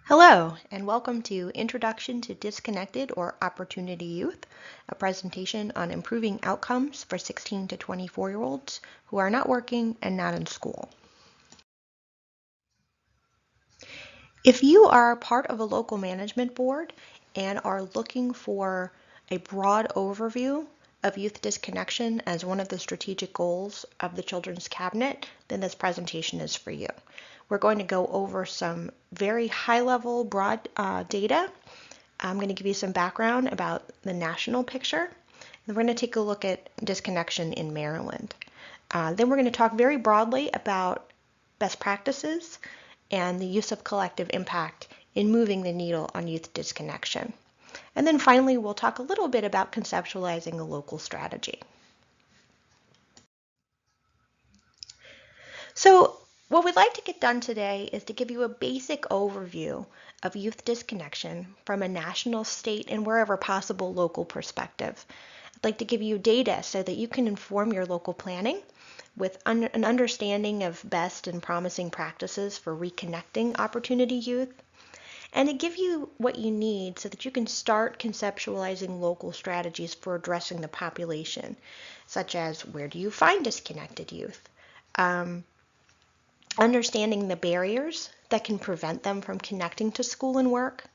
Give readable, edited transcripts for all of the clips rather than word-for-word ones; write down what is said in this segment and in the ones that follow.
Hello, and welcome to Introduction to Disconnected or Opportunity Youth, a presentation on improving outcomes for 16 to 24-year-olds who are not working and not in school. If you are part of a local management board and are looking for a broad overview of youth disconnection as one of the strategic goals of the Children's Cabinet, then this presentation is for you. We're going to go over some very high-level, broad data. I'm going to give you some background about the national picture. Then we're going to take a look at disconnection in Maryland. Then we're going to talk very broadly about best practices and the use of collective impact in moving the needle on youth disconnection. And then finally, we'll talk a little bit about conceptualizing a local strategy. So what we'd like to get done today is to give you a basic overview of youth disconnection from a national, state, and wherever possible local perspective. I'd like to give you data so that you can inform your local planning with an understanding of best and promising practices for reconnecting opportunity youth, and to give you what you need so that you can start conceptualizing local strategies for addressing the population, such as where do you find disconnected youth? Understanding the barriers that can prevent them from connecting to school and work,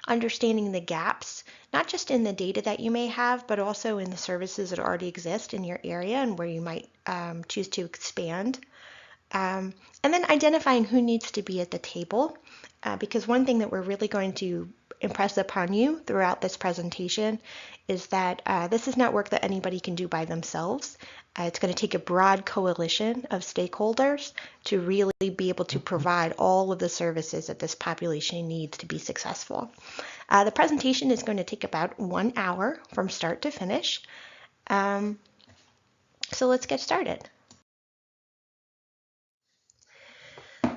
understanding the gaps, not just in the data that you may have, but also in the services that already exist in your area and where you might choose to expand. And then identifying who needs to be at the table, because one thing that we're really going to impress upon you throughout this presentation is that this is not work that anybody can do by themselves. It's going to take a broad coalition of stakeholders to really be able to provide all of the services that this population needs to be successful. The presentation is going to take about 1 hour from start to finish. So let's get started.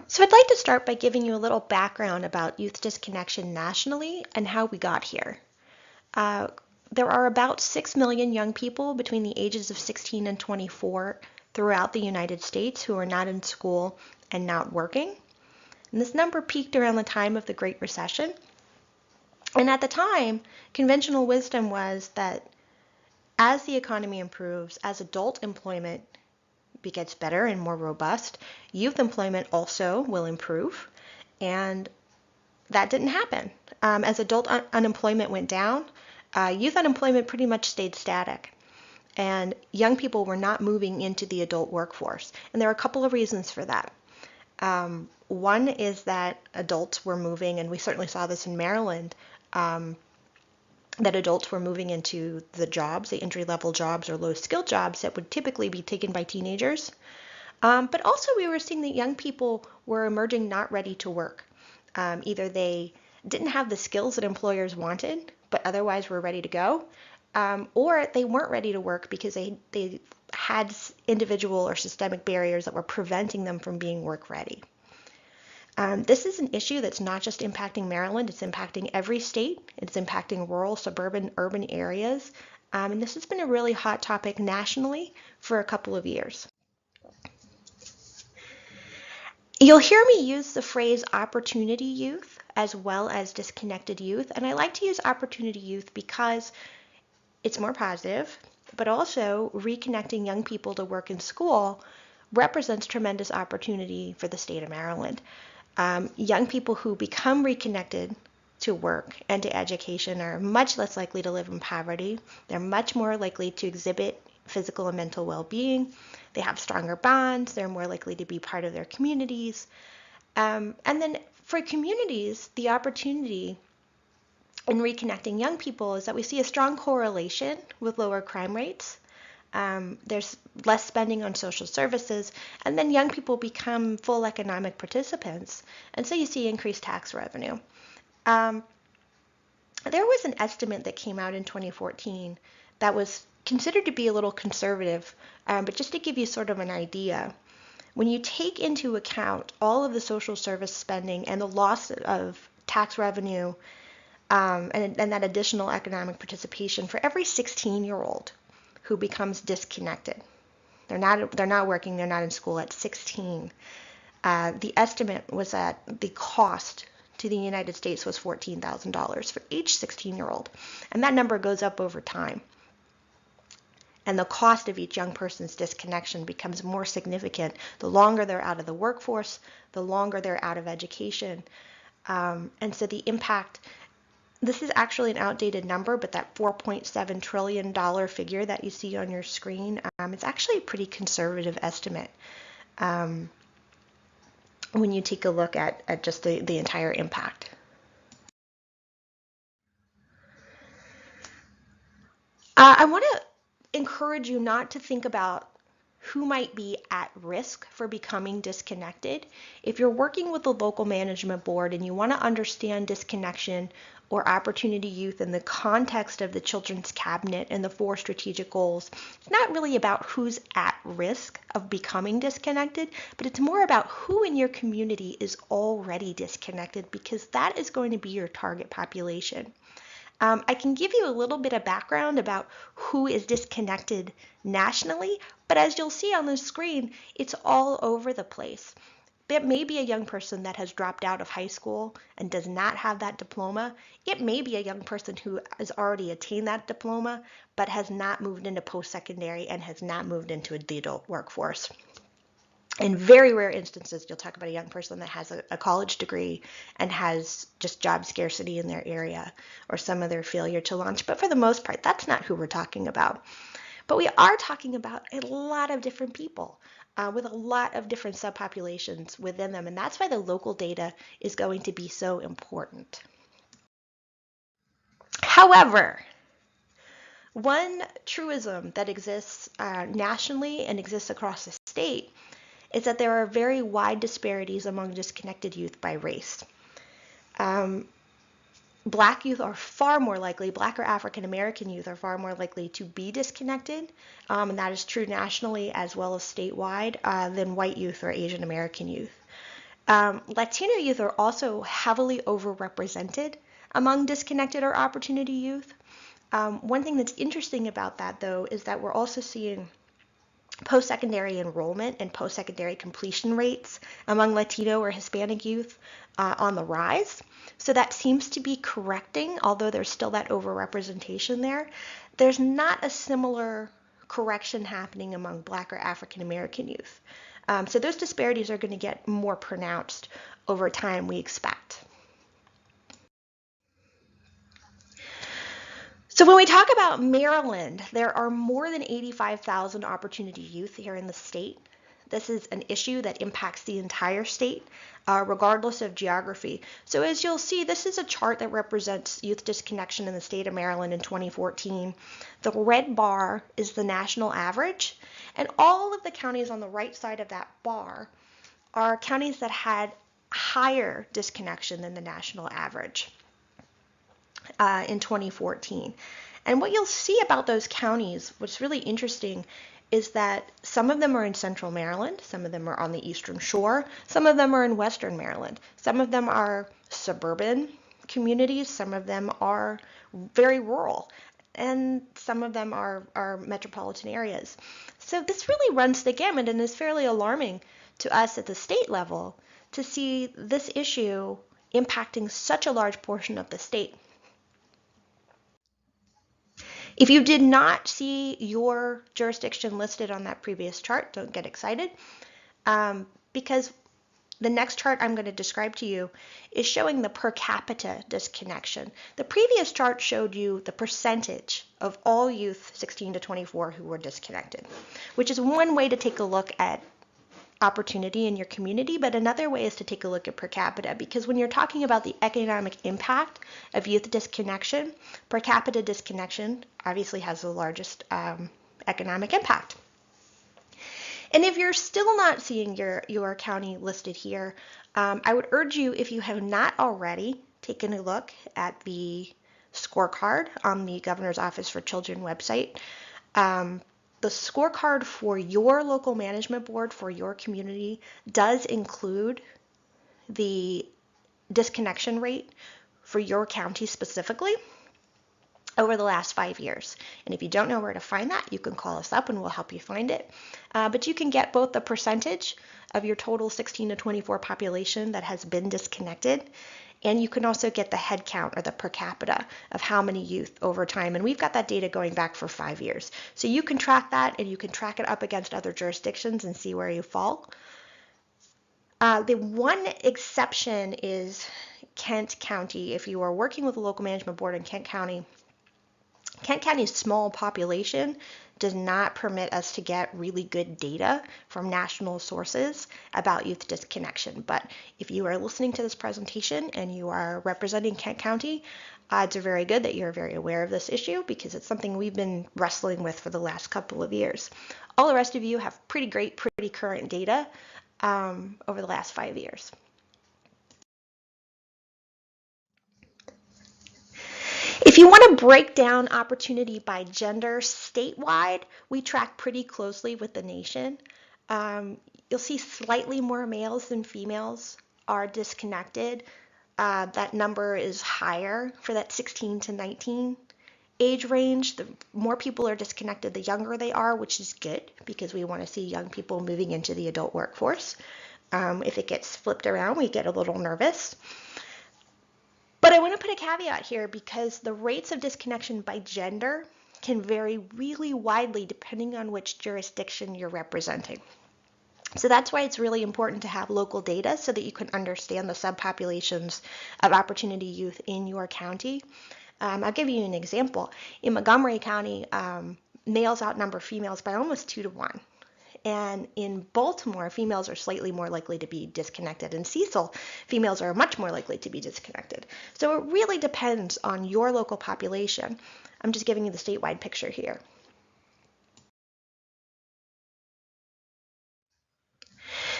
So I'd like to start by giving you a little background about youth disconnection nationally and how we got here. There are about 6 million young people between the ages of 16 and 24 throughout the United States who are not in school and not working. And this number peaked around the time of the Great Recession. And at the time, conventional wisdom was that as the economy improves, as adult employment gets better and more robust, youth employment also will improve. And that didn't happen. As adult unemployment went down, youth unemployment pretty much stayed static. And young people were not moving into the adult workforce. And there are a couple of reasons for that. One is that adults were moving, and we certainly saw this in Maryland, that adults were moving into the jobs, the entry-level jobs or low-skilled jobs that would typically be taken by teenagers. But also we were seeing that young people were emerging not ready to work. Either they didn't have the skills that employers wanted, but otherwise were ready to go, or they weren't ready to work because they had individual or systemic barriers that were preventing them from being work ready. This is an issue that's not just impacting Maryland, it's impacting every state. It's impacting rural, suburban, urban areas. And this has been a really hot topic nationally for a couple of years. You'll hear me use the phrase opportunity youth as well as disconnected youth. And I like to use opportunity youth because it's more positive, but also reconnecting young people to work in school represents tremendous opportunity for the state of Maryland. Young people who become reconnected to work and to education are much less likely to live in poverty. They're much more likely to exhibit physical and mental well-being. They have stronger bonds. They're more likely to be part of their communities. And then for communities, the opportunity in reconnecting young people is that we see a strong correlation with lower crime rates. There's less spending on social services, and then young people become full economic participants, and so you see increased tax revenue. There was an estimate that came out in 2014 that was considered to be a little conservative, but just to give you sort of an idea, when you take into account all of the social service spending and the loss of tax revenue and that additional economic participation for every 16-year-old who becomes disconnected. They're not working, they're not in school at 16. The estimate was that the cost to the United States was $14,000 for each 16-year-old. And that number goes up over time. And the cost of each young person's disconnection becomes more significant the longer they're out of the workforce, the longer they're out of education. And so the impact, this is actually an outdated number, but that $4.7 trillion figure that you see on your screen, it's actually a pretty conservative estimate when you take a look at just the entire impact. I want to encourage you not to think about who might be at risk for becoming disconnected. If you're working with the local management board and you want to understand disconnection or opportunity youth in the context of the Children's Cabinet and the 4 strategic goals, it's not really about who's at risk of becoming disconnected, but it's more about who in your community is already disconnected, because that is going to be your target population. I can give you a little bit of background about who is disconnected nationally, but as you'll see on the screen, it's all over the place. There may be a young person that has dropped out of high school and does not have that diploma. It may be a young person who has already attained that diploma, but has not moved into post-secondary and has not moved into the adult workforce. In very rare instances, you'll talk about a young person that has a college degree and has just job scarcity in their area or some other failure to launch. But for the most part, that's not who we're talking about. But we are talking about a lot of different people with a lot of different subpopulations within them. And that's why the local data is going to be so important. However, one truism that exists nationally and exists across the state is that there are very wide disparities among disconnected youth by race. Black youth are far more likely, Black or African American youth are far more likely to be disconnected, and that is true nationally as well as statewide, than white youth or Asian American youth. Latino youth are also heavily overrepresented among disconnected or opportunity youth. One thing that's interesting about that, though, is that we're also seeing post-secondary enrollment and post-secondary completion rates among Latino or Hispanic youth on the rise. So that seems to be correcting, although there's still that overrepresentation there. There's not a similar correction happening among Black or African American youth. So those disparities are going to get more pronounced over time, we expect. So when we talk about Maryland, there are more than 85,000 opportunity youth here in the state. This is an issue that impacts the entire state, regardless of geography. So as you'll see, this is a chart that represents youth disconnection in the state of Maryland in 2014. The red bar is the national average, and all of the counties on the right side of that bar are counties that had higher disconnection than the national average in 2014. And what you'll see about those counties, what's really interesting, is that some of them are in central Maryland, some of them are on the eastern shore, some of them are in western Maryland, some of them are suburban communities, some of them are very rural, and some of them are metropolitan areas. So this really runs the gamut and is fairly alarming to us at the state level to see this issue impacting such a large portion of the state. If you did not see your jurisdiction listed on that previous chart, don't get excited, because the next chart I'm going to describe to you is showing the per capita disconnection. The previous chart showed you the percentage of all youth 16 to 24 who were disconnected, which is one way to take a look at opportunity in your community, but another way is to take a look at per capita, because when you're talking about the economic impact of youth disconnection, per capita disconnection obviously has the largest economic impact. And if you're still not seeing your county listed here, I would urge you, if you have not already taken a look at the scorecard on the Governor's Office for Children website, the scorecard for your local management board for your community does include the disconnection rate for your county specifically over the last 5 years. And if you don't know where to find that, you can call us up and we'll help you find it. But you can get both the percentage of your total 16 to 24 population that has been disconnected And you can also get the head count or the per capita of how many youth over time. And we've got that data going back for 5 years. So you can track that and you can track it up against other jurisdictions and see where you fall. The one exception is Kent County. If you are working with a local management board in Kent County's small population does not permit us to get really good data from national sources about youth disconnection. But if you are listening to this presentation and you are representing Kent County, odds are very good that you're very aware of this issue because it's something we've been wrestling with for the last couple of years. All the rest of you have pretty great, pretty current data over the last 5 years. If you want to break down opportunity by gender statewide, we track pretty closely with the nation. You'll see slightly more males than females are disconnected. That number is higher for that 16 to 19 age range. The more people are disconnected, the younger they are, which is good because we want to see young people moving into the adult workforce. If it gets flipped around, we get a little nervous. But I want to put a caveat here because the rates of disconnection by gender can vary really widely depending on which jurisdiction you're representing. So that's why it's really important to have local data so that you can understand the subpopulations of opportunity youth in your county. I'll give you an example. In Montgomery County, males outnumber females by almost 2 to 1. And in Baltimore, females are slightly more likely to be disconnected. In Cecil, females are much more likely to be disconnected. So it really depends on your local population. I'm just giving you the statewide picture here.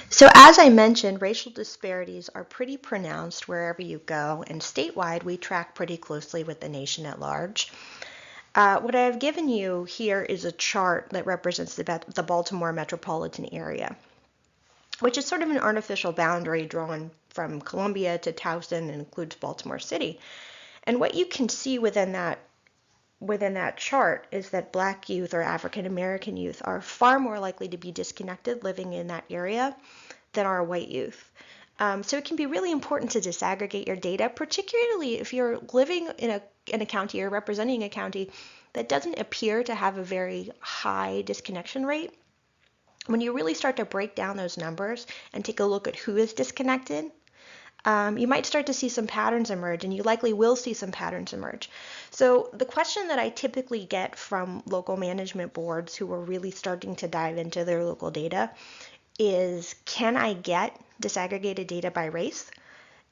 So as I mentioned, racial disparities are pretty pronounced wherever you go, and statewide we track pretty closely with the nation at large. What I've given you here is a chart that represents the Baltimore metropolitan area, which is sort of an artificial boundary drawn from Columbia to Towson and includes Baltimore City. And what you can see within that chart is that Black youth or African American youth are far more likely to be disconnected living in that area than are white youth. So it can be really important to disaggregate your data, particularly if you're living in a county or representing a county that doesn't appear to have a very high disconnection rate. When you really start to break down those numbers and take a look at who is disconnected, you might start to see some patterns emerge, and you likely will see some patterns emerge. So the question that I typically get from local management boards who are really starting to dive into their local data is, can I get disaggregated data by race?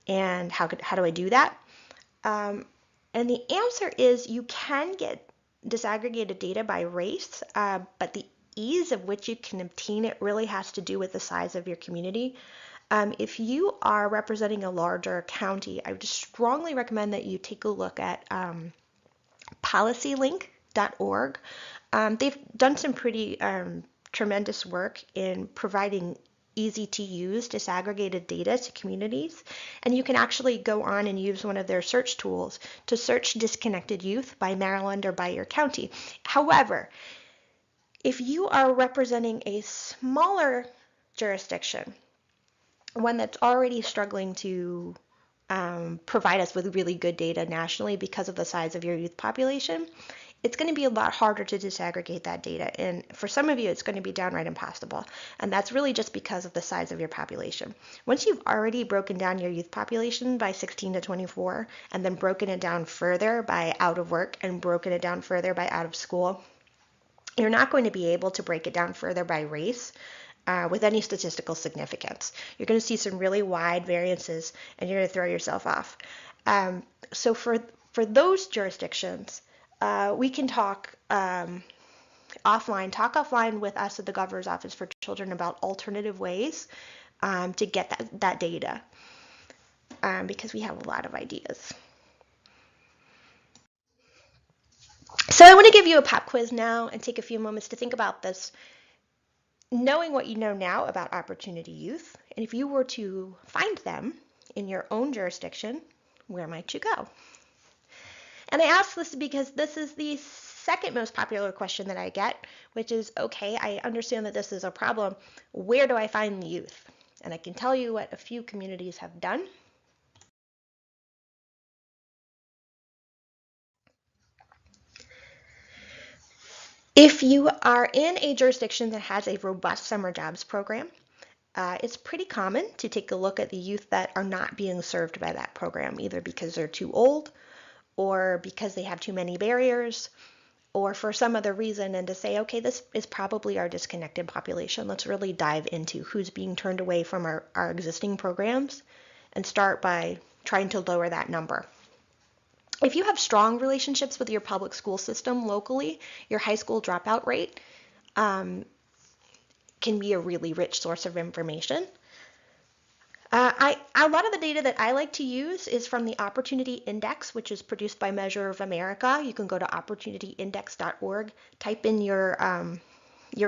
And how do I do that? And the answer is you can get disaggregated data by race, but the ease of which you can obtain it really has to do with the size of your community. If you are representing a larger county, I would strongly recommend that you take a look at policylink.org. They've done some pretty tremendous work in providing easy to use disaggregated data to communities, and you can actually go on and use one of their search tools to search disconnected youth by Maryland or by your county. However, if you are representing a smaller jurisdiction, one that's already struggling to provide us with really good data nationally because of the size of your youth population, it's going to be a lot harder to disaggregate that data. And for some of you, it's going to be downright impossible. And that's really just because of the size of your population. Once you've already broken down your youth population by 16 to 24, and then broken it down further by out of work and broken it down further by out of school, you're not going to be able to break it down further by race with any statistical significance. You're going to see some really wide variances, and you're going to throw yourself off. So for those jurisdictions, we can talk offline. Talk offline with us at the Governor's Office for Children about alternative ways to get that data, because we have a lot of ideas. So I want to give you a pop quiz now and take a few moments to think about this. Knowing what you know now about opportunity youth, and if you were to find them in your own jurisdiction, where might you go? And I ask this because this is the second most popular question that I get, which is, okay, I understand that this is a problem. Where do I find the youth? And I can tell you what a few communities have done. If you are in a jurisdiction that has a robust summer jobs program, it's pretty common to take a look at the youth that are not being served by that program, either because they're too old or because they have too many barriers or for some other reason, and to say, okay, this is probably our disconnected population. Let's really dive into who's being turned away from our existing programs and start by trying to lower that number. If you have strong relationships with your public school system locally, your high school dropout rate um, can be a really rich source of information. A lot of the data that I like to use is from the Opportunity Index, which is produced by Measure of America. You can go to opportunityindex.org, type in your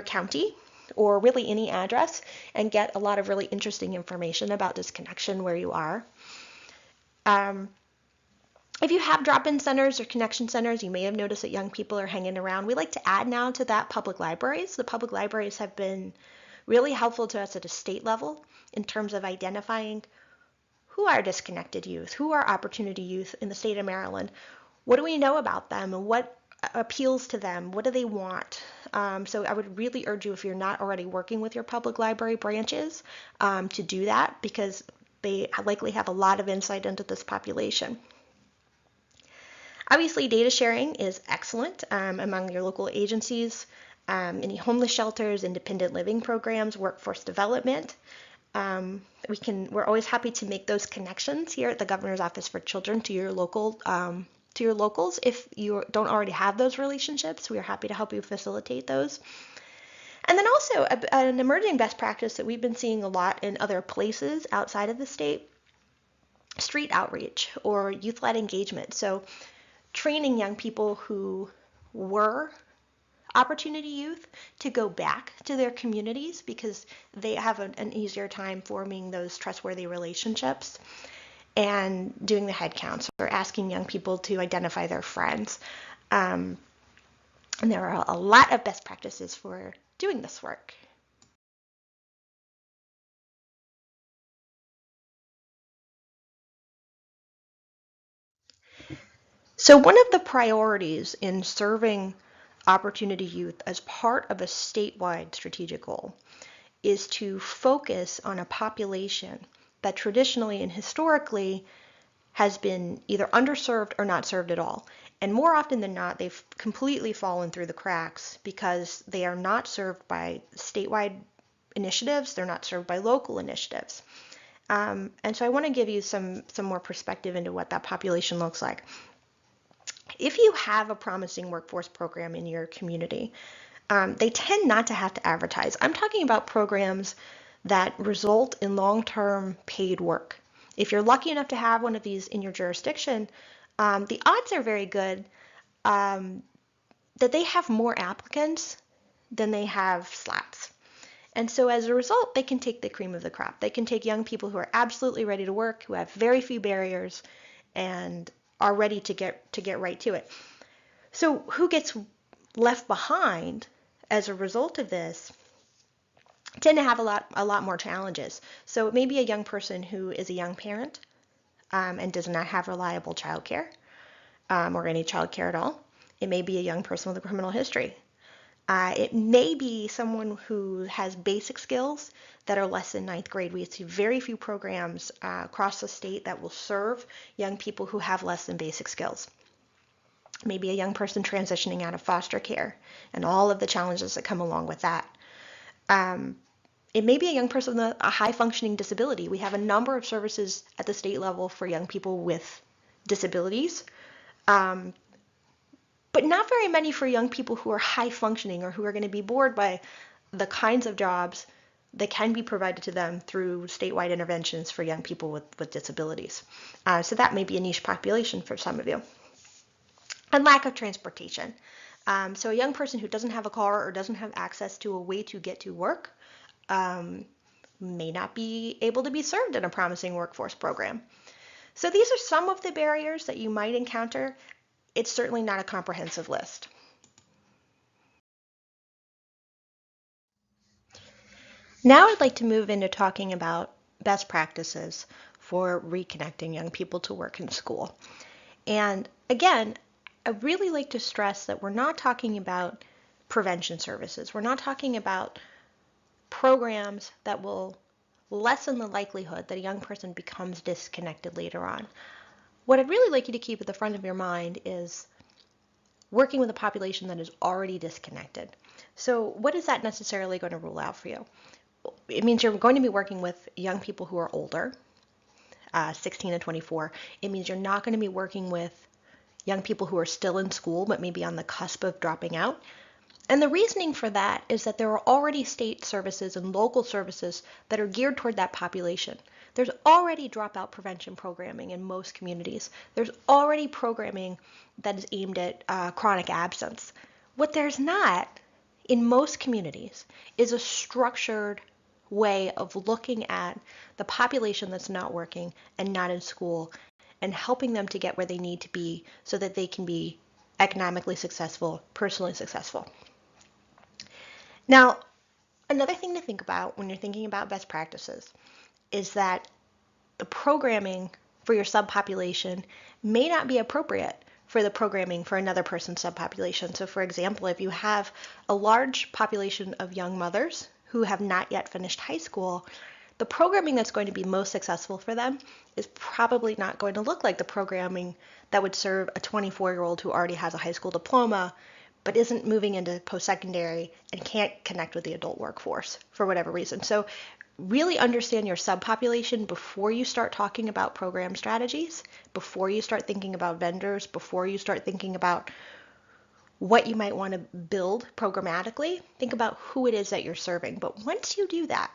county or really any address and get a lot of really interesting information about disconnection where you are. If you have drop-in centers or connection centers, you may have noticed that young people are hanging around. We like to add now to that public libraries. The public libraries have been really helpful to us at a state level in terms of identifying who are disconnected youth, who are opportunity youth in the state of Maryland. What do we know about them and what appeals to them? What do they want? So I would really urge you, if you're not already working with your public library branches, to do that because they likely have a lot of insight into this population. Obviously, data sharing is excellent among your local agencies, any homeless shelters, independent living programs, workforce development. We're always happy to make those connections here at the Governor's Office for Children to your locals. If you don't already have those relationships, we are happy to help you facilitate those. And then also an emerging best practice that we've been seeing a lot in other places outside of the state, street outreach or youth-led engagement. So training young people who were opportunity youth to go back to their communities because they have an easier time forming those trustworthy relationships and doing the head counts or asking young people to identify their friends. And there are a lot of best practices for doing this work. So one of the priorities in serving opportunity youth as part of a statewide strategic goal is to focus on a population that traditionally and historically has been either underserved or not served at all. And more often than not, they've completely fallen through the cracks because they are not served by statewide initiatives, they're not served by local initiatives. And so I want to give you some more perspective into what that population looks like. If you have a promising workforce program in your community, they tend not to have to advertise. I'm talking about programs that result in long-term paid work. If you're lucky enough to have one of these in your jurisdiction, the odds are very good that they have more applicants than they have slots. And so as a result, they can take the cream of the crop. They can take young people who are absolutely ready to work, who have very few barriers, and are ready to get right to it. So who gets left behind as a result of this tend to have a lot more challenges. So it may be a young person who is a young parent and does not have reliable childcare or any childcare at all. It may be a young person with a criminal history. It may be someone who has basic skills that are less than ninth grade. We see very few programs across the state that will serve young people who have less than basic skills. Maybe a young person transitioning out of foster care and all of the challenges that come along with that. It may be a young person with a high functioning disability. We have a number of services at the state level for young people with disabilities. But not very many for young people who are high functioning or who are going to be bored by the kinds of jobs that can be provided to them through statewide interventions for young people with disabilities. So that may be a niche population for some of you. And lack of transportation. So a young person who doesn't have a car or doesn't have access to a way to get to work may not be able to be served in a promising workforce program. So these are some of the barriers that you might encounter. It's certainly not a comprehensive list. Now I'd like to move into talking about best practices for reconnecting young people to work and school. And again, I really like to stress that we're not talking about prevention services. We're not talking about programs that will lessen the likelihood that a young person becomes disconnected later on. What I'd really like you to keep at the front of your mind is working with a population that is already disconnected. So what is that necessarily going to rule out for you? It means you're going to be working with young people who are older, 16 to 24. It means you're not going to be working with young people who are still in school but maybe on the cusp of dropping out. And the reasoning for that is that there are already state services and local services that are geared toward that population. There's already dropout prevention programming in most communities. There's already programming that is aimed at chronic absence. What there's not in most communities is a structured way of looking at the population that's not working and not in school and helping them to get where they need to be so that they can be economically successful, personally successful. Now, another thing to think about when you're thinking about best practices is that the programming for your subpopulation may not be appropriate for the programming for another person's subpopulation. So for example, if you have a large population of young mothers who have not yet finished high school, the programming that's going to be most successful for them is probably not going to look like the programming that would serve a 24-year-old who already has a high school diploma but isn't moving into post-secondary and can't connect with the adult workforce for whatever reason. So really understand your subpopulation before you start talking about program strategies, before you start thinking about vendors, before you start thinking about what you might want to build programmatically. Think about who it is that you're serving. But once you do that,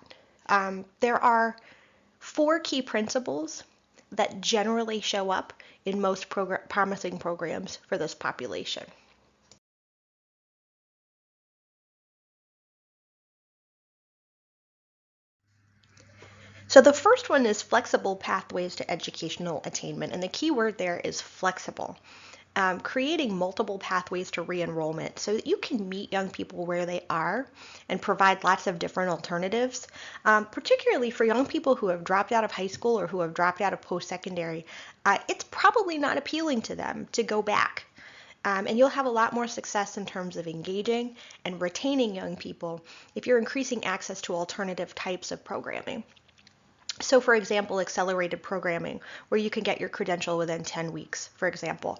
there are 4 key principles that generally show up in most promising programs for this population. So the first one is flexible pathways to educational attainment, and the key word there is flexible. Creating multiple pathways to re-enrollment so that you can meet young people where they are and provide lots of different alternatives, particularly for young people who have dropped out of high school or who have dropped out of post-secondary. It's probably not appealing to them to go back. And you'll have a lot more success in terms of engaging and retaining young people if you're increasing access to alternative types of programming. So for example, accelerated programming, where you can get your credential within 10 weeks, for example.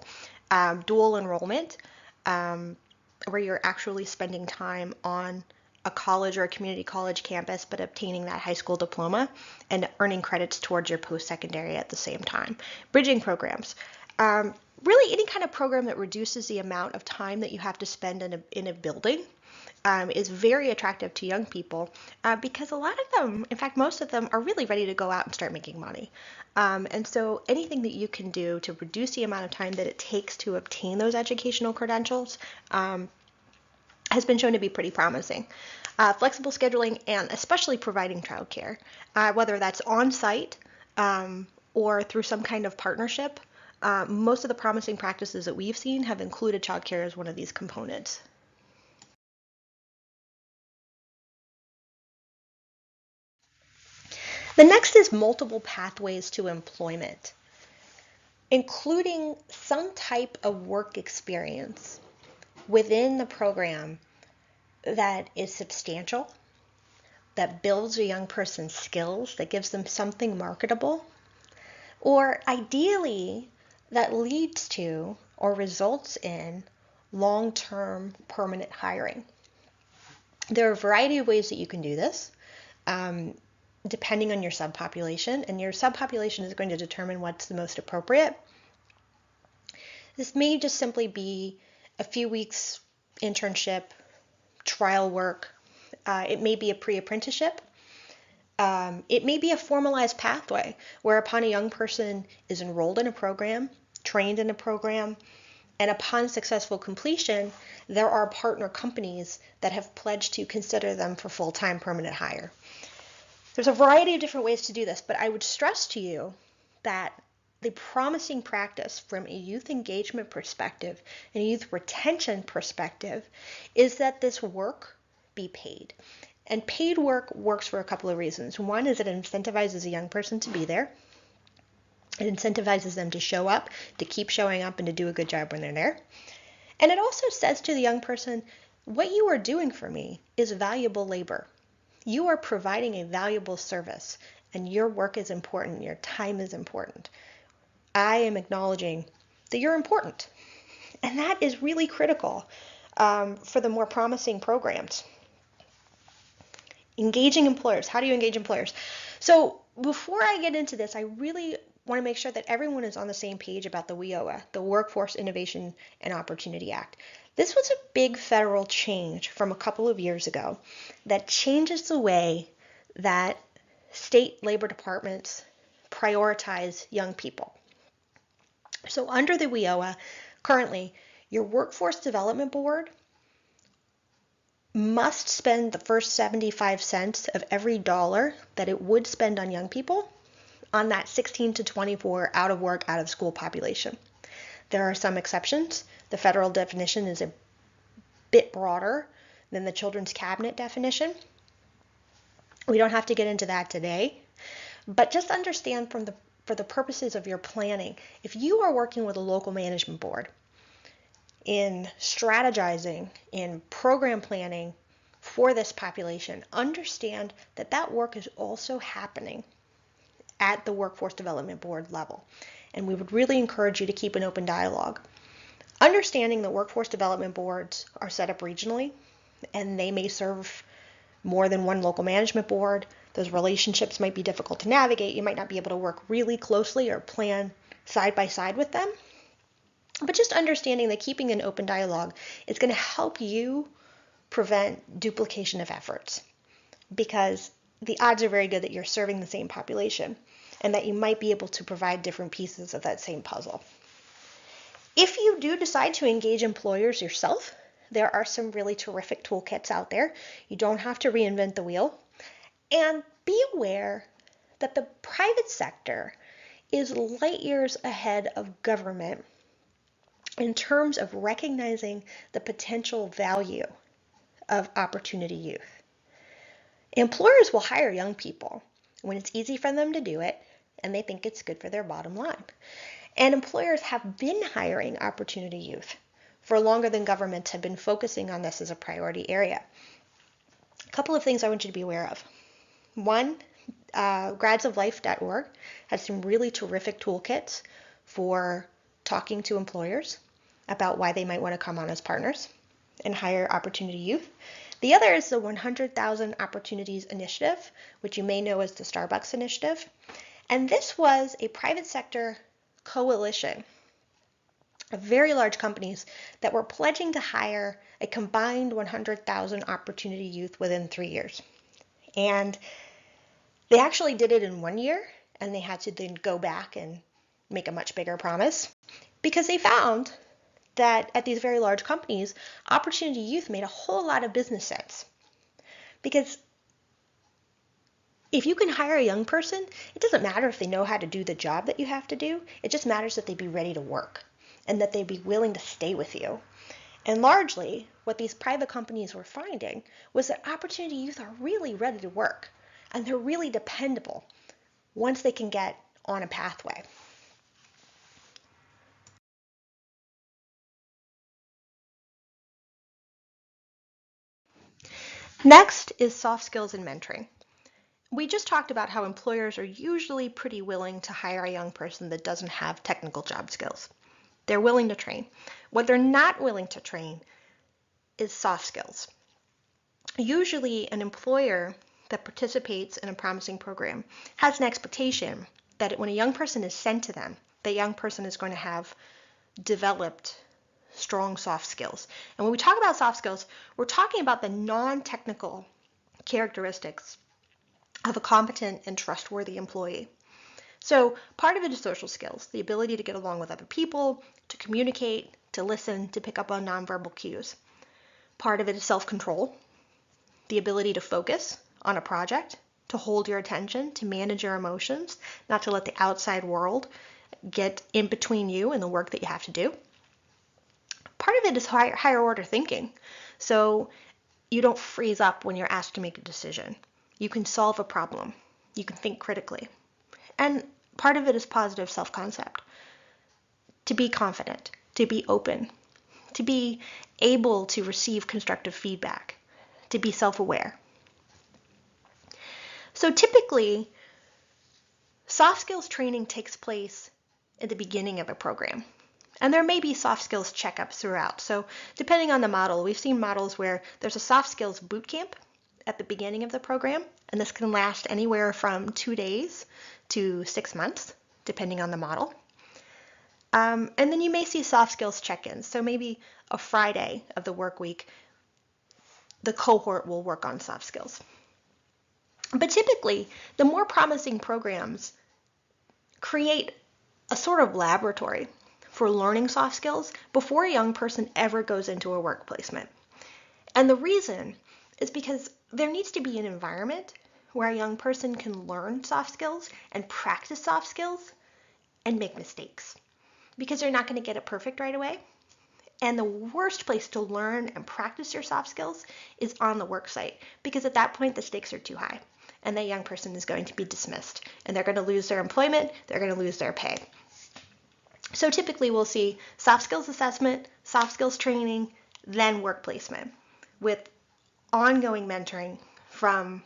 Dual enrollment, where you're actually spending time on a college or a community college campus, but obtaining that high school diploma and earning credits towards your post-secondary at the same time. Bridging programs. Really any kind of program that reduces the amount of time that you have to spend in a building is very attractive to young people because a lot of them, in fact, most of them are really ready to go out and start making money. And so anything that you can do to reduce the amount of time that it takes to obtain those educational credentials has been shown to be pretty promising. Flexible scheduling and especially providing childcare, whether that's on-site or through some kind of partnership. Most of the promising practices that we've seen have included childcare as one of these components. The next is multiple pathways to employment, including some type of work experience within the program that is substantial, that builds a young person's skills, that gives them something marketable, or ideally that leads to or results in long-term permanent hiring. There are a variety of ways that you can do this. Depending on your subpopulation, and your subpopulation is going to determine what's the most appropriate. This may just simply be a few weeks internship, trial work. It may be a pre-apprenticeship. It may be a formalized pathway whereupon a young person is enrolled in a program, trained in a program, and upon successful completion, there are partner companies that have pledged to consider them for full-time permanent hire. There's a variety of different ways to do this, but I would stress to you that the promising practice from a youth engagement perspective and a youth retention perspective is that this work be paid. And paid work works for a couple of reasons. One is it incentivizes a young person to be there. It incentivizes them to show up, to keep showing up, and to do a good job when they're there. And it also says to the young person, What you are doing for me is valuable labor. You are providing a valuable service, and your work is important. Your time is important. I am acknowledging that you're important. And that is really critical for the more promising programs. Engaging employers. How do you engage employers? So before I get into this, I really want to make sure that everyone is on the same page about the WIOA, the Workforce Innovation and Opportunity Act. This was a big federal change from a couple of years ago that changes the way that state labor departments prioritize young people. So under the WIOA, currently, your Workforce Development Board must spend the first 75 cents of every dollar that it would spend on young people on that 16 to 24 out of work, out of school population. There are some exceptions. The federal definition is a bit broader than the Children's Cabinet definition. We don't have to get into that today, but just understand for the purposes of your planning, if you are working with a local management board in strategizing, in program planning for this population, understand that that work is also happening at the Workforce Development Board level. And we would really encourage you to keep an open dialogue. Understanding that workforce development boards are set up regionally, and they may serve more than one local management board. Those relationships might be difficult to navigate. You might not be able to work really closely or plan side by side with them. But just understanding that keeping an open dialogue is going to help you prevent duplication of efforts, because the odds are very good that you're serving the same population and that you might be able to provide different pieces of that same puzzle. If you do decide to engage employers yourself, there are some really terrific toolkits out there. You don't have to reinvent the wheel. And be aware that the private sector is light years ahead of government in terms of recognizing the potential value of opportunity youth. Employers will hire young people when it's easy for them to do it and they think it's good for their bottom line. And employers have been hiring opportunity youth for longer than governments have been focusing on this as a priority area. A couple of things I want you to be aware of. One, gradsoflife.org has some really terrific toolkits for talking to employers about why they might want to come on as partners and hire opportunity youth. The other is the 100,000 Opportunities Initiative, which you may know as the Starbucks Initiative. And this was a private sector coalition of very large companies that were pledging to hire a combined 100,000 opportunity youth within 3 years. And they actually did it in 1 year, and they had to then go back and make a much bigger promise because they found that at these very large companies, opportunity youth made a whole lot of business sense. Because if you can hire a young person, it doesn't matter if they know how to do the job that you have to do. It just matters that they be ready to work and that they be willing to stay with you. And largely, what these private companies were finding was that opportunity youth are really ready to work and they're really dependable once they can get on a pathway. Next is soft skills and mentoring. We just talked about how employers are usually pretty willing to hire a young person that doesn't have technical job skills. They're willing to train. What they're not willing to train is soft skills. Usually an employer that participates in a promising program has an expectation that when a young person is sent to them, that young person is going to have developed strong soft skills. And when we talk about soft skills, we're talking about the non-technical characteristics of a competent and trustworthy employee. So part of it is social skills, the ability to get along with other people, to communicate, to listen, to pick up on nonverbal cues. Part of it is self-control, the ability to focus on a project, to hold your attention, to manage your emotions, not to let the outside world get in between you and the work that you have to do. Part of it is higher order thinking. So you don't freeze up when you're asked to make a decision. You can solve a problem. You can think critically. And part of it is positive self-concept. To be confident, to be open, to be able to receive constructive feedback, to be self-aware. So typically, soft skills training takes place at the beginning of a program. And there may be soft skills checkups throughout. So depending on the model, we've seen models where there's a soft skills boot camp at the beginning of the program, and this can last anywhere from 2 days to 6 months, depending on the model. And then you may see soft skills check-ins. So maybe a Friday of the work week, the cohort will work on soft skills. But typically, the more promising programs create a sort of laboratory for learning soft skills before a young person ever goes into a work placement. And the reason is because there needs to be an environment where a young person can learn soft skills and practice soft skills and make mistakes, because they're not going to get it perfect right away. And the worst place to learn and practice your soft skills is on the work site, because at that point the stakes are too high and that young person is going to be dismissed and they're going to lose their employment, they're going to lose their pay. So typically we'll see soft skills assessment, soft skills training, then work placement, with ongoing mentoring from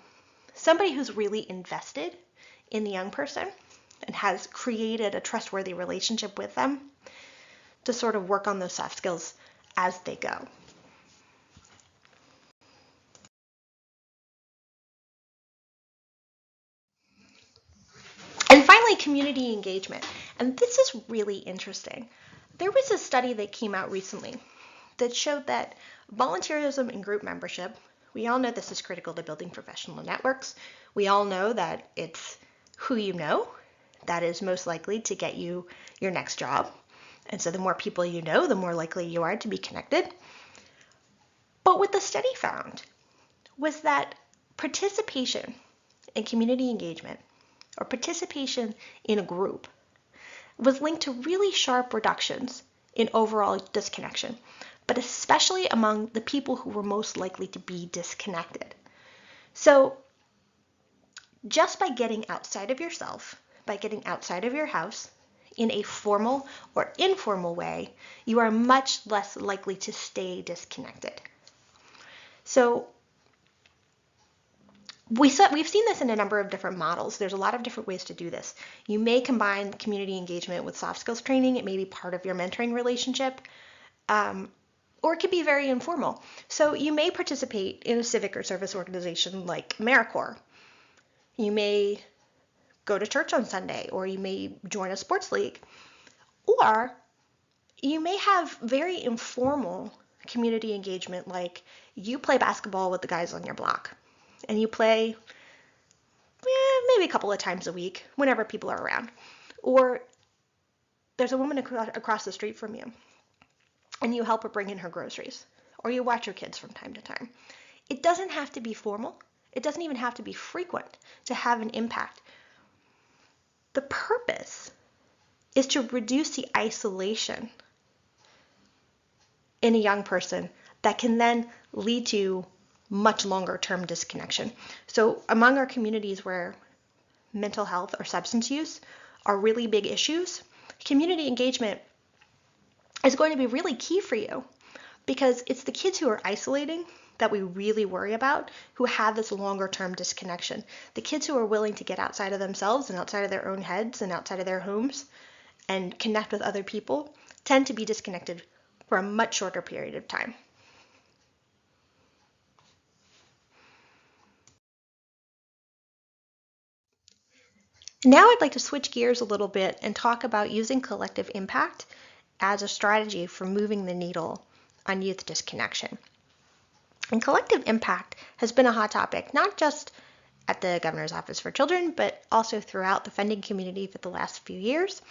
somebody who's really invested in the young person and has created a trustworthy relationship with them to sort of work on those soft skills as they go. And finally, community engagement. And this is really interesting. There was a study that came out recently that showed that volunteerism and group membership, we all know this is critical to building professional networks. We all know that it's who you know that is most likely to get you your next job. And so the more people you know, the more likely you are to be connected. But what the study found was that participation in community engagement or participation in a group was linked to really sharp reductions in overall disconnection, but especially among the people who were most likely to be disconnected. So just by getting outside of yourself, by getting outside of your house in a formal or informal way, you are much less likely to stay disconnected. So we've seen this in a number of different models. There's a lot of different ways to do this. You may combine community engagement with soft skills training. It may be part of your mentoring relationship, or it could be very informal. So you may participate in a civic or service organization like AmeriCorps. You may go to church on Sunday, or you may join a sports league, or you may have very informal community engagement, like you play basketball with the guys on your block, and you play maybe a couple of times a week whenever people are around. Or there's a woman across the street from you, and you help her bring in her groceries, or you watch your kids from time to time. It doesn't have to be formal. It doesn't even have to be frequent to have an impact. The purpose is to reduce the isolation in a young person that can then lead to much longer term disconnection. So among our communities where mental health or substance use are really big issues, community engagement is going to be really key for you, because it's the kids who are isolating that we really worry about, who have this longer term disconnection. The kids who are willing to get outside of themselves and outside of their own heads and outside of their homes and connect with other people tend to be disconnected for a much shorter period of time. Now I'd like to switch gears a little bit and talk about using collective impact as a strategy for moving the needle on youth disconnection. And collective impact has been a hot topic, not just at the Governor's Office for Children, but also throughout the funding community for the last few years,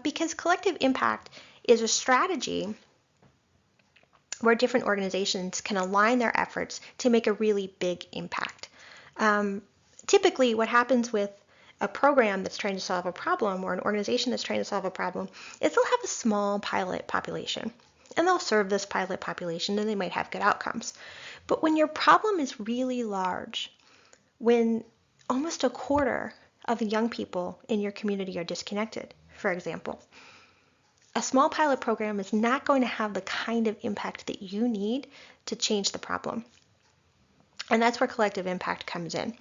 because collective impact is a strategy where different organizations can align their efforts to make a really big impact. Typically, what happens with a program that's trying to solve a problem, or an organization that's trying to solve a problem, is they'll have a small pilot population, and they'll serve this pilot population, and they might have good outcomes. But when your problem is really large, when almost a quarter of the young people in your community are disconnected, for example, a small pilot program is not going to have the kind of impact that you need to change the problem. And that's where collective impact comes in.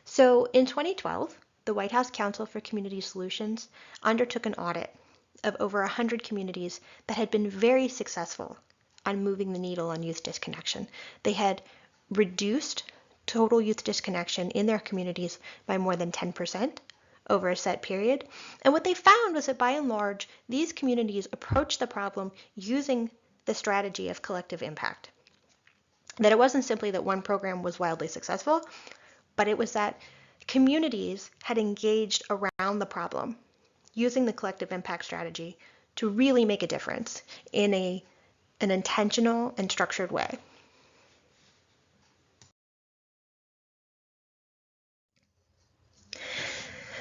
So in 2012, the White House Council for Community Solutions undertook an audit of over 100 communities that had been very successful on moving the needle on youth disconnection. They had reduced total youth disconnection in their communities by more than 10% over a set period. And what they found was that by and large, these communities approached the problem using the strategy of collective impact. That it wasn't simply that one program was wildly successful, but it was that communities had engaged around the problem using the collective impact strategy to really make a difference in an intentional and structured way.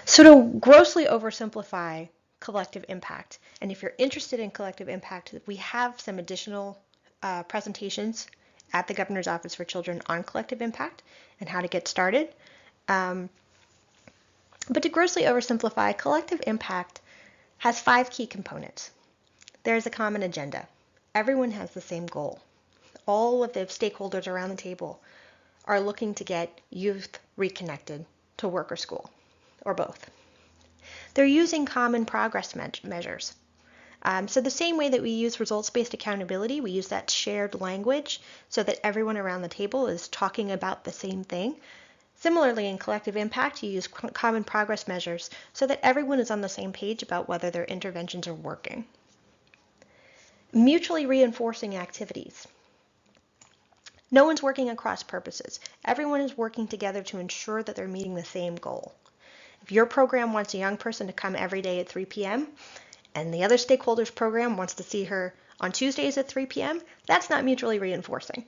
So to grossly oversimplify collective impact, and if you're interested in collective impact, we have some additional presentations at the Governor's Office for Children on collective impact and how to get started. But to grossly oversimplify, collective impact has 5 key components. There's a common agenda. Everyone has the same goal. All of the stakeholders around the table are looking to get youth reconnected to work or school, or both. They're using common progress measures. So the same way that we use results-based accountability, we use that shared language so that everyone around the table is talking about the same thing. Similarly, in collective impact, you use common progress measures so that everyone is on the same page about whether their interventions are working. Mutually reinforcing activities. No one's working across purposes. Everyone is working together to ensure that they're meeting the same goal. If your program wants a young person to come every day at 3 p.m., and the other stakeholder's program wants to see her on Tuesdays at 3 p.m., that's not mutually reinforcing.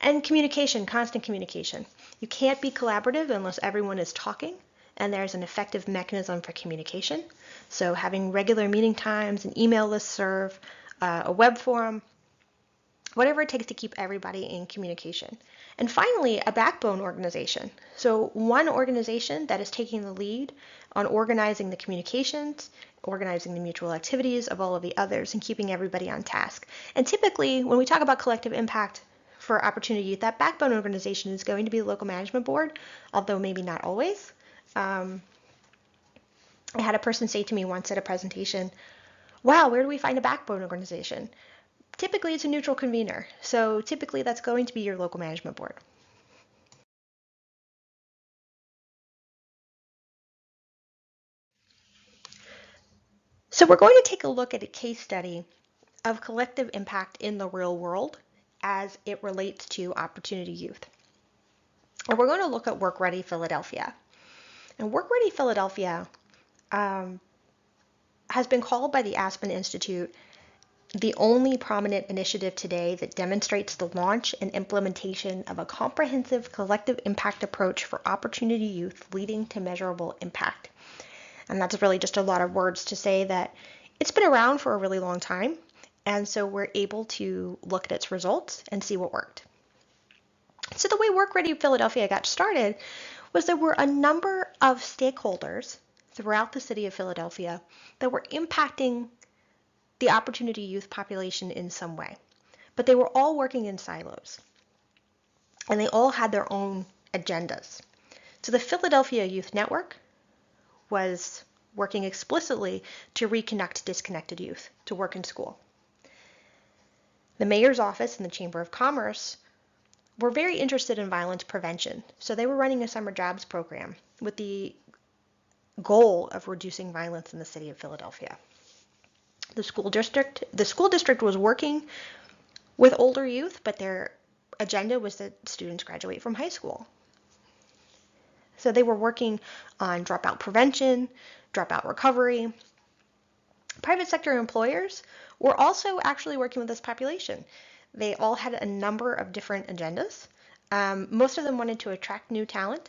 And communication, constant communication. You can't be collaborative unless everyone is talking, and there's an effective mechanism for communication. So having regular meeting times, an email listserv, a web forum, whatever it takes to keep everybody in communication. And finally, a backbone organization. So one organization that is taking the lead on organizing the communications, organizing the mutual activities of all of the others, and keeping everybody on task. And typically, when we talk about collective impact for Opportunity Youth, that backbone organization is going to be the local management board, although maybe not always. I had a person say to me once at a presentation, wow, where do we find a backbone organization? Typically, it's a neutral convener. So typically, that's going to be your local management board. So we're going to take a look at a case study of collective impact in the real world as it relates to Opportunity Youth. And we're going to look at Work Ready Philadelphia. And Work Ready Philadelphia has been called by the Aspen Institute the only prominent initiative today that demonstrates the launch and implementation of a comprehensive collective impact approach for Opportunity Youth leading to measurable impact. And that's really just a lot of words to say that it's been around for a really long time, and so we're able to look at its results and see what worked. So the way Work Ready Philadelphia got started was there were a number of stakeholders throughout the city of Philadelphia that were impacting the Opportunity Youth population in some way. But they were all working in silos, and they all had their own agendas. So the Philadelphia Youth Network was working explicitly to reconnect disconnected youth to work and school. The mayor's office and the Chamber of Commerce were very interested in violence prevention, so they were running a summer jobs program with the goal of reducing violence in the city of Philadelphia. The school district was working with older youth, but their agenda was that students graduate from high school. So they were working on dropout prevention, dropout recovery. Private sector employers were also actually working with this population. They all had a number of different agendas. Most of them wanted to attract new talent,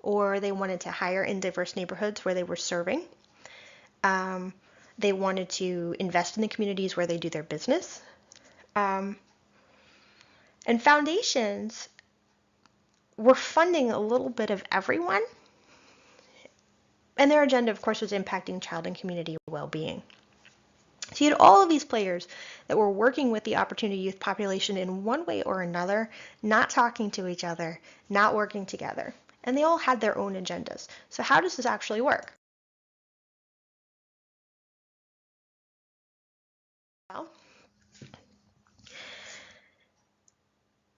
or they wanted to hire in diverse neighborhoods where they were serving. They wanted to invest in the communities where they do their business. And foundations were funding a little bit of everyone. And their agenda, of course, was impacting child and community well-being. So you had all of these players that were working with the opportunity youth population in one way or another, not talking to each other, not working together. And they all had their own agendas. So how does this actually work? Well,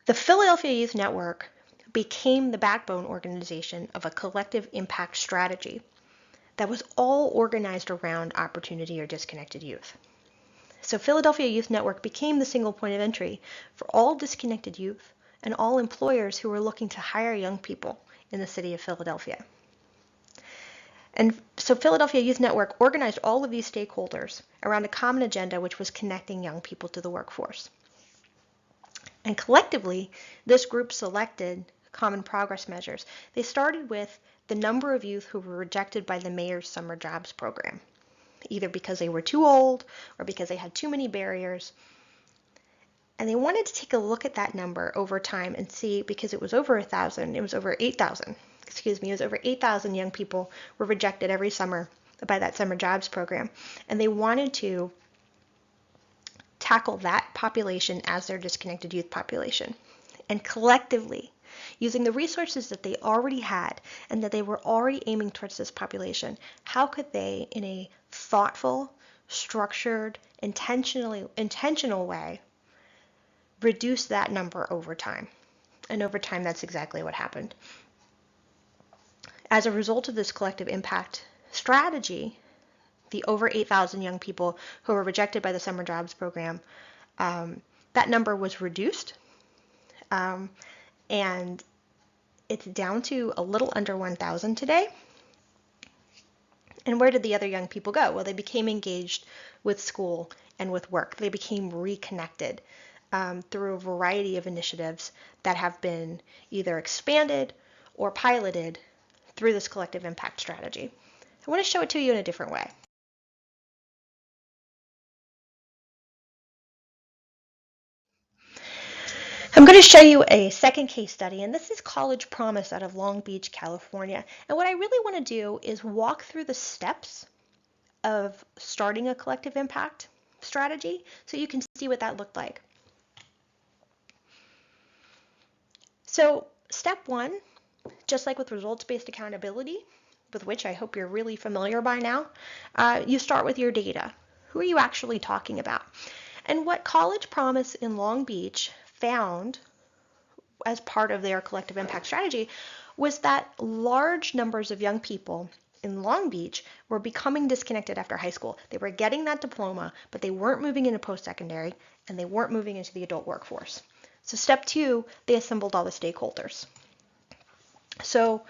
the Philadelphia Youth Network became the backbone organization of a collective impact strategy that was all organized around opportunity or disconnected youth. So Philadelphia Youth Network became the single point of entry for all disconnected youth and all employers who were looking to hire young people in the city of Philadelphia. And so Philadelphia Youth Network organized all of these stakeholders around a common agenda, which was connecting young people to the workforce. And collectively, this group selected common progress measures. They started with the number of youth who were rejected by the mayor's summer jobs program, either because they were too old or because they had too many barriers. And they wanted to take a look at that number over time and see, because it was over 1,000, it was over 8,000, it was over 8,000 young people were rejected every summer by that summer jobs program. And they wanted to tackle that population as their disconnected youth population. And collectively, using the resources that they already had and that they were already aiming towards this population, how could they, in a thoughtful, structured, intentional way, reduce that number over time? And over time, that's exactly what happened. As a result of this collective impact strategy, the over 8,000 young people who were rejected by the summer jobs program, that number was reduced, and it's down to a little under 1,000 today. And where did the other young people go? Well, they became engaged with school and with work. They became reconnected through a variety of initiatives that have been either expanded or piloted through this collective impact strategy. I want to show it to you in a different way. I'm going to show you a second case study, and this is College Promise out of Long Beach, California. And what I really want to do is walk through the steps of starting a collective impact strategy so you can see what that looked like. So step one, just like with results-based accountability, with which I hope you're really familiar by now, you start with your data. Who are you actually talking about? And what College Promise in Long Beach found as part of their collective impact strategy was that large numbers of young people in Long Beach were becoming disconnected after high school. They were getting that diploma, but they weren't moving into post-secondary, and they weren't moving into the adult workforce. So step two, they assembled all the stakeholders. So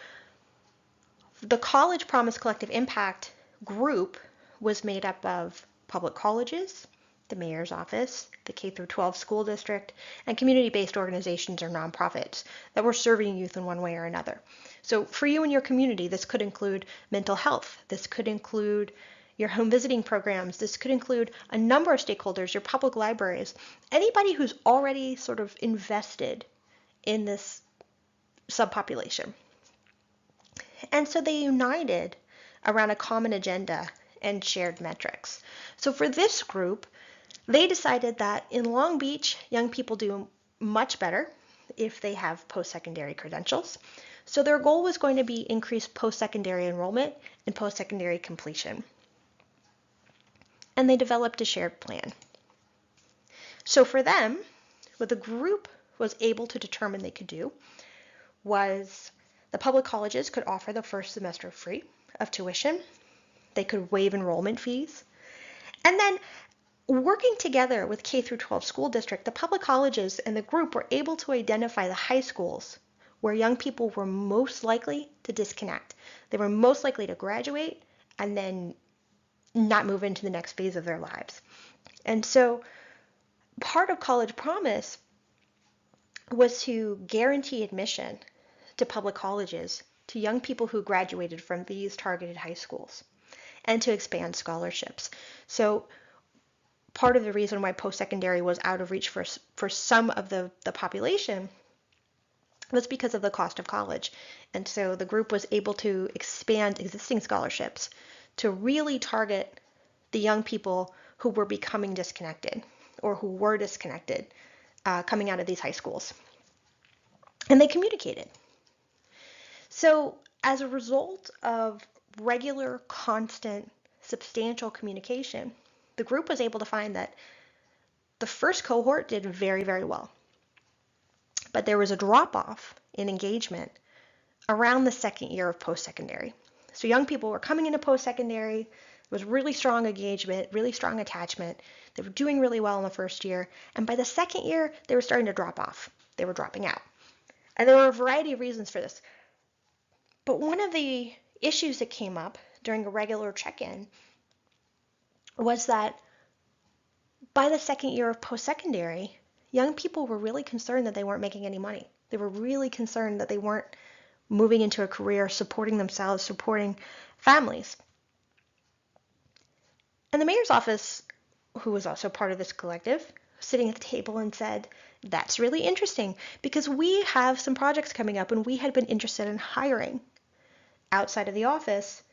the College Promise Collective Impact group was made up of public colleges, the mayor's office, the K-12 school district, and community-based organizations or nonprofits that were serving youth in one way or another. So for you and your community, this could include mental health. This could include your home visiting programs. This could include a number of stakeholders, your public libraries, anybody who's already sort of invested in this subpopulation. And so they united around a common agenda and shared metrics. So for this group, they decided that in Long Beach, young people do much better if they have post-secondary credentials. So their goal was going to be increased post-secondary enrollment and post-secondary completion. And they developed a shared plan. So for them, what the group was able to determine they could do was the public colleges could offer the first semester free of tuition. They could waive enrollment fees. And then working together with K-12 school district, the public colleges and the group were able to identify the high schools where young people were most likely to disconnect. They were most likely to graduate and then not move into the next phase of their lives. And so part of College Promise was to guarantee admission to public colleges to young people who graduated from these targeted high schools and to expand scholarships. So part of the reason why post-secondary was out of reach for some of the population was because of the cost of college. And so the group was able to expand existing scholarships to really target the young people who were becoming disconnected or who were disconnected coming out of these high schools. And they communicated. So as a result of regular, constant, substantial communication, the group was able to find that the first cohort did very, very well. But there was a drop-off in engagement around the second year of post-secondary. So young people were coming into post-secondary, there was really strong engagement, really strong attachment. They were doing really well in the first year, and by the second year, they were starting to drop off. They were dropping out. And there were a variety of reasons for this. But one of the issues that came up during a regular check-in was that by the second year of post-secondary, young people were really concerned that they weren't making any money. They were really concerned that they weren't moving into a career, supporting themselves, supporting families. And the mayor's office, who was also part of this collective, sitting at the table and said, that's really interesting because we have some projects coming up and we had been interested in hiring outside of the office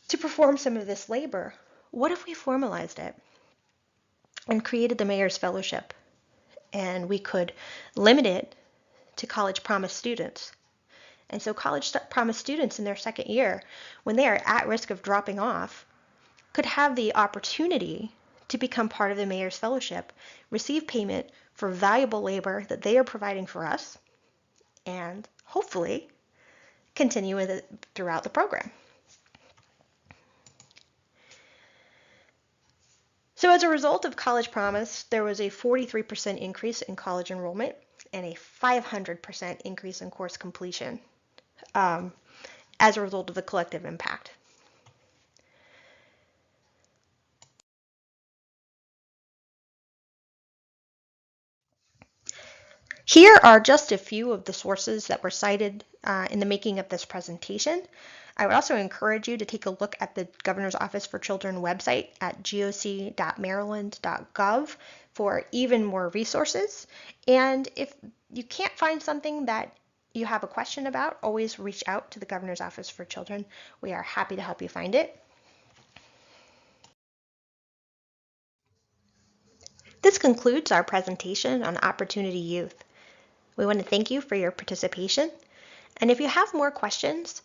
to perform some of this labor. What if we formalized it and created the Mayor's Fellowship, and we could limit it to College Promise students? And so College Promise students in their second year, when they are at risk of dropping off, could have the opportunity to become part of the Mayor's Fellowship, receive payment for valuable labor that they are providing for us, and hopefully continue with it throughout the program. So as a result of College Promise, there was a 43% increase in college enrollment and a 500% increase in course completion as a result of the collective impact. Here are just a few of the sources that were cited in the making of this presentation. I would also encourage you to take a look at the Governor's Office for Children website at goc.maryland.gov for even more resources. And if you can't find something that you have a question about, always reach out to the Governor's Office for Children. We are happy to help you find it. This concludes our presentation on Opportunity Youth. We want to thank you for your participation. And if you have more questions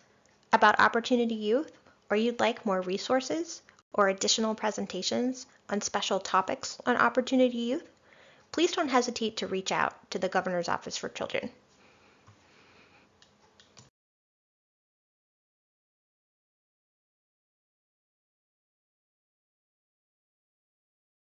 about Opportunity Youth, or you'd like more resources or additional presentations on special topics on Opportunity Youth, please don't hesitate to reach out to the Governor's Office for Children.